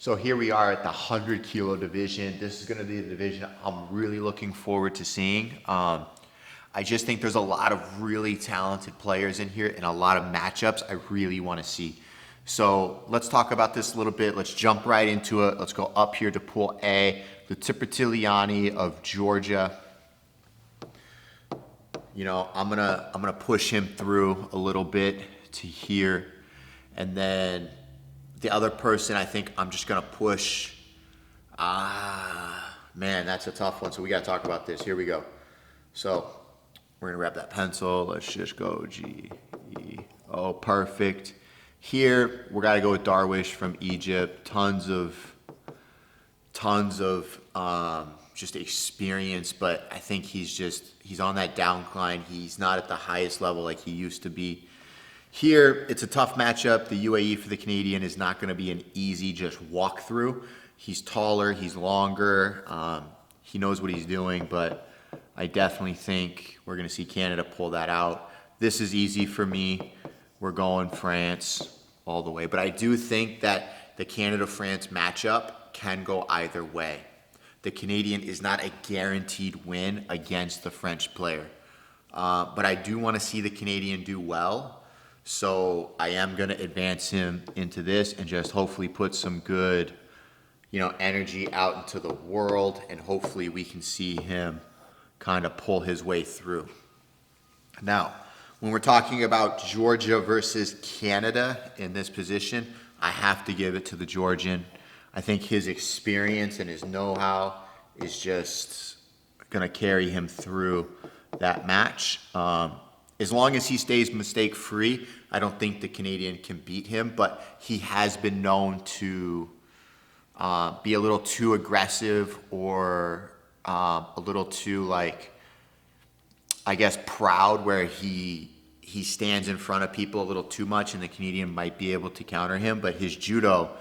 So here we are at the 100 kilo division. This is going to be the division I'm really looking forward to seeing. I just think there's a lot of really talented players in here and a lot of matchups I really want to see. So let's talk about this a little bit. Let's jump right into it. Let's go up here to Pool A. Liparteliani of Georgia. You know, I'm gonna push him through a little bit to here, and then the other person I think I'm just gonna push. Man, that's a tough one. So we gotta talk about this. Here we go. So we're gonna grab that pencil. Let's just go G E. Oh, perfect. Here we gotta go with Darwish from Egypt. Tons of just experience, but I think he's on that downcline. He's not at the highest level like he used to be. Here, it's a tough matchup. The UAE for the Canadian is not going to be an easy just walk through. He's taller, he's longer, he knows what he's doing, but I definitely think we're going to see Canada pull that out. This is easy for me. We're going France all the way, but I do think that the Canada-France matchup can go either way. The Canadian is not a guaranteed win against the French player. But I do want to see the Canadian do well. So I am going to advance him into this and just hopefully put some good, energy out into the world. And hopefully we can see him kind of pull his way through. Now, when we're talking about Georgia versus Canada in this position, I have to give it to the Georgian. I think his experience and his know-how is just going to carry him through that match. As long as he stays mistake-free, I don't think the Canadian can beat him, but he has been known to be a little too aggressive or a little too, proud, where he stands in front of people a little too much, and the Canadian might be able to counter him, but his judo,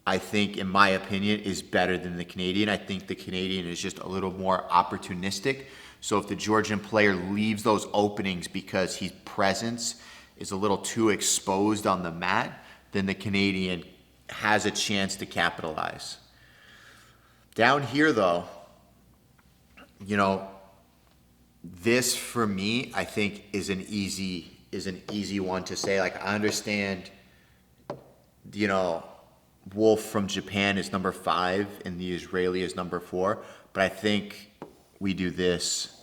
I think, in my opinion, is better than the Canadian. I think the Canadian is just a little more opportunistic. So if the Georgian player leaves those openings because his presence is a little too exposed on the mat, then the Canadian has a chance to capitalize. Down here, though, this for me, I think, is an easy one to say. I understand, Wolf from Japan is number 5 and the Israeli is number 4, but I think we do this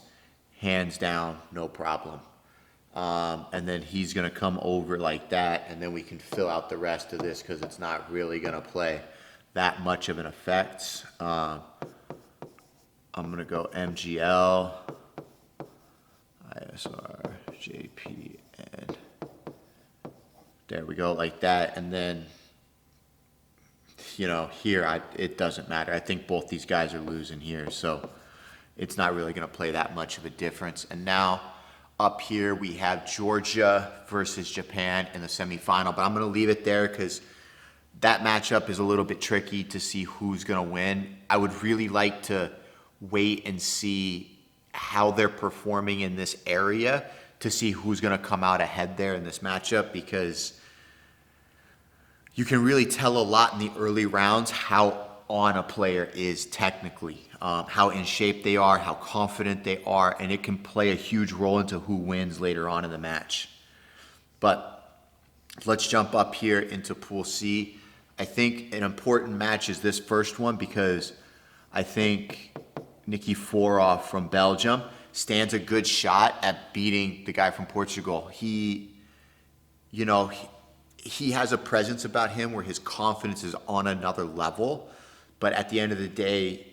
hands down, no problem. And then he's going to come over like that, and then we can fill out the rest of this because it's not really going to play that much of an effect. I'm going to go MGL, ISR, JP, and there we go, like that. And then here, it doesn't matter. I think both these guys are losing here, so it's not really going to play that much of a difference. And now up here we have Georgia versus Japan in the semifinal, but I'm going to leave it there because that matchup is a little bit tricky to see who's going to win. I would really like to wait and see how they're performing in this area to see who's going to come out ahead there in this matchup, because you can really tell a lot in the early rounds how on a player is technically, how in shape they are, how confident they are, and it can play a huge role into who wins later on in the match. But let's jump up here into Pool C. I think an important match is this first one because I think Nikiforov from Belgium stands a good shot at beating the guy from Portugal. He has a presence about him where his confidence is on another level. But at the end of the day,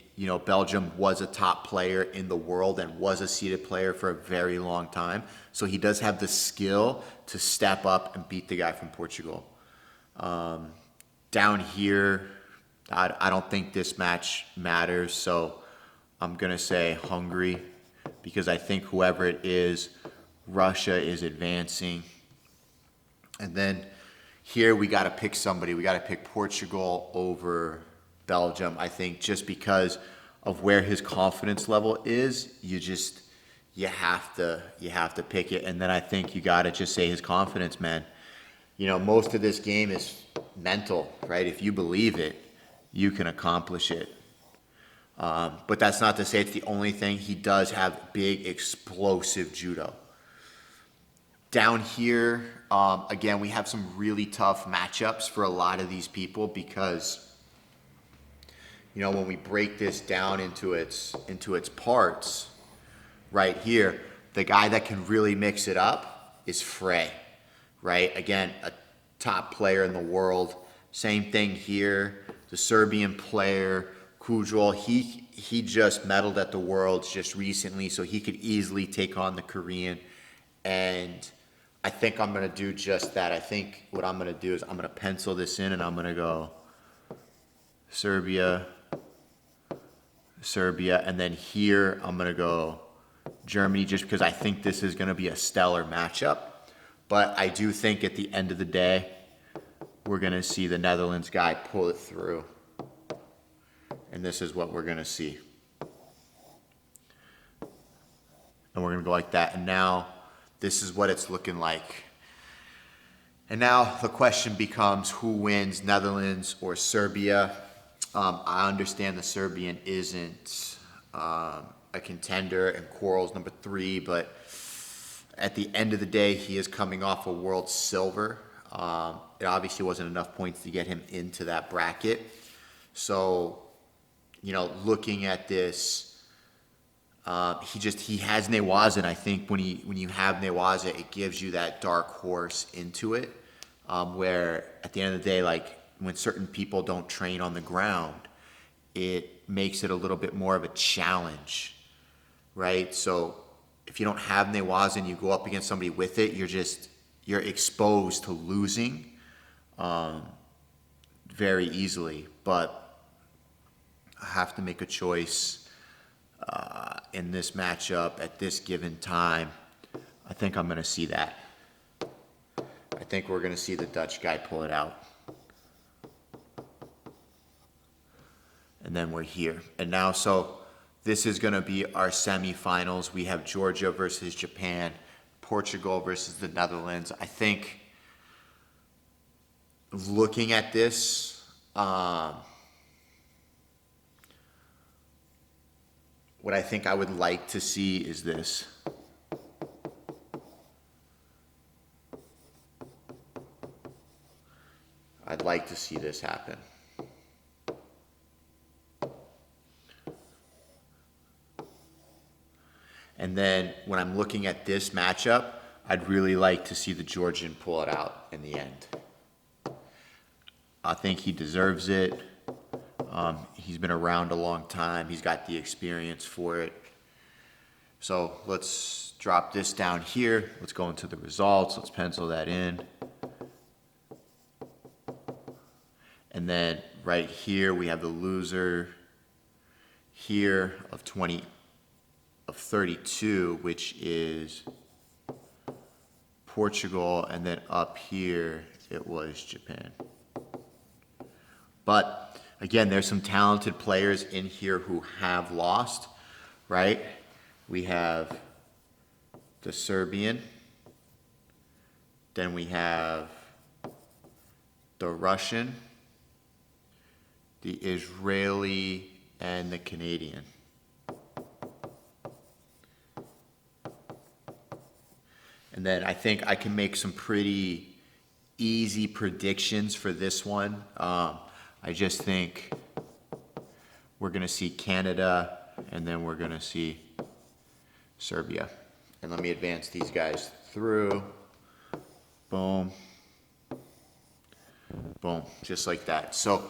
Belgium was a top player in the world and was a seeded player for a very long time. So he does have the skill to step up and beat the guy from Portugal. Down here, I don't think this match matters. So I'm going to say Hungary because I think whoever it is, Russia is advancing. And then here we got to pick somebody. We got to pick Portugal over Belgium. I think just because of where his confidence level is, you have to pick it. And then I think you got to just say his confidence, man. Most of this game is mental, right? If you believe it, you can accomplish it. But that's not to say it's the only thing. He does have big, explosive judo. Down here, again, we have some really tough matchups for a lot of these people because, you know, when we break this down into its parts, right here, the guy that can really mix it up is Frey, right? Again, a top player in the world. Same thing here. The Serbian player, Korrel, he just medaled at the Worlds just recently, so he could easily take on the Korean. And I think I'm going to do just that. I think what I'm going to do is I'm going to pencil this in and I'm going to go Serbia, and then here I'm going to go Germany just because I think this is going to be a stellar matchup. But I do think at the end of the day, we're going to see the Netherlands guy pull it through. And this is what we're going to see. And we're going to go like that. And now this is what it's looking like. And now the question becomes who wins, Netherlands or Serbia? I understand the Serbian isn't a contender and Korrel's number 3, but at the end of the day, he is coming off a world silver. It obviously wasn't enough points to get him into that bracket. So, you know, looking at this, he has Newaza, and I think when you have Newaza, it gives you that dark horse into it, where at the end of the day, like when certain people don't train on the ground, it makes it a little bit more of a challenge, right? So if you don't have Newaza and you go up against somebody with it, you're exposed to losing very easily. But I have to make a choice in this matchup at this given time. I think I'm going to see that. I think we're going to see the Dutch guy pull it out. And then we're here. And now, so this is going to be our semifinals. We have Georgia versus Japan, Portugal versus the Netherlands. I think looking at this, what I think I would like to see is this. I'd like to see this happen. And then when I'm looking at this matchup, I'd really like to see the Georgian pull it out in the end. I think he deserves it. He's been around a long time. He's got the experience for it. So let's drop this down here. Let's go into the results. Let's pencil that in. And then right here, we have the loser here of 32, which is Portugal, and then up here it was Japan. But again, there's some talented players in here who have lost, right? We have the Serbian, then we have the Russian, the Israeli, and the Canadian. And then I think I can make some pretty easy predictions for this one. I just think we're going to see Canada, and then we're going to see Serbia. And let me advance these guys through. Boom. Boom. Just like that. So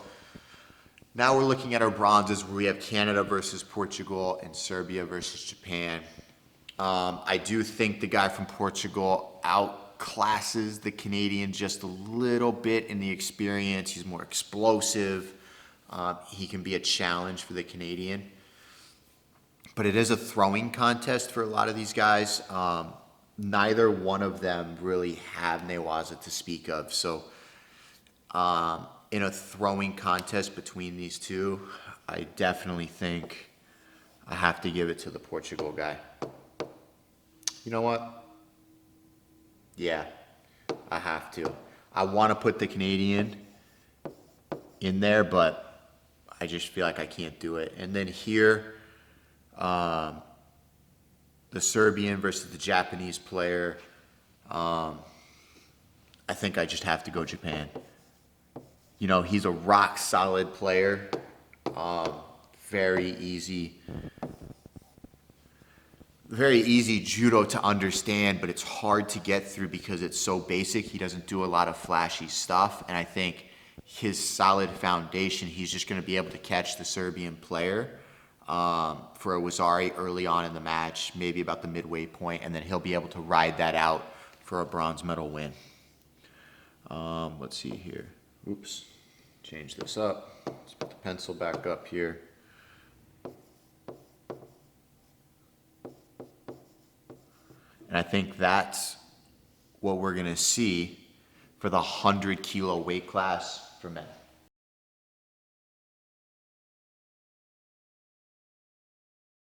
now we're looking at our bronzes where we have Canada versus Portugal and Serbia versus Japan. I do think the guy from Portugal outclasses the Canadian just a little bit in the experience. He's more explosive. He can be a challenge for the Canadian. But it is a throwing contest for a lot of these guys. Neither one of them really have Newaza to speak of. So in a throwing contest between these two, I definitely think I have to give it to the Portugal guy. You know what? Yeah, I have to. I want to put the Canadian in there, but I just feel like I can't do it. And then here, the Serbian versus the Japanese player, I think I just have to go Japan. You know, he's a rock solid player. Very easy judo to understand, but it's hard to get through because it's so basic. He doesn't do a lot of flashy stuff, and I think his solid foundation, he's just going to be able to catch the Serbian player for a Wazari early on in the match, maybe about the midway point, and then he'll be able to ride that out for a bronze medal win. Let's see here. Oops, change this up. Let's put the pencil back up here. And I think that's what we're going to see for the 100 kilo weight class for men.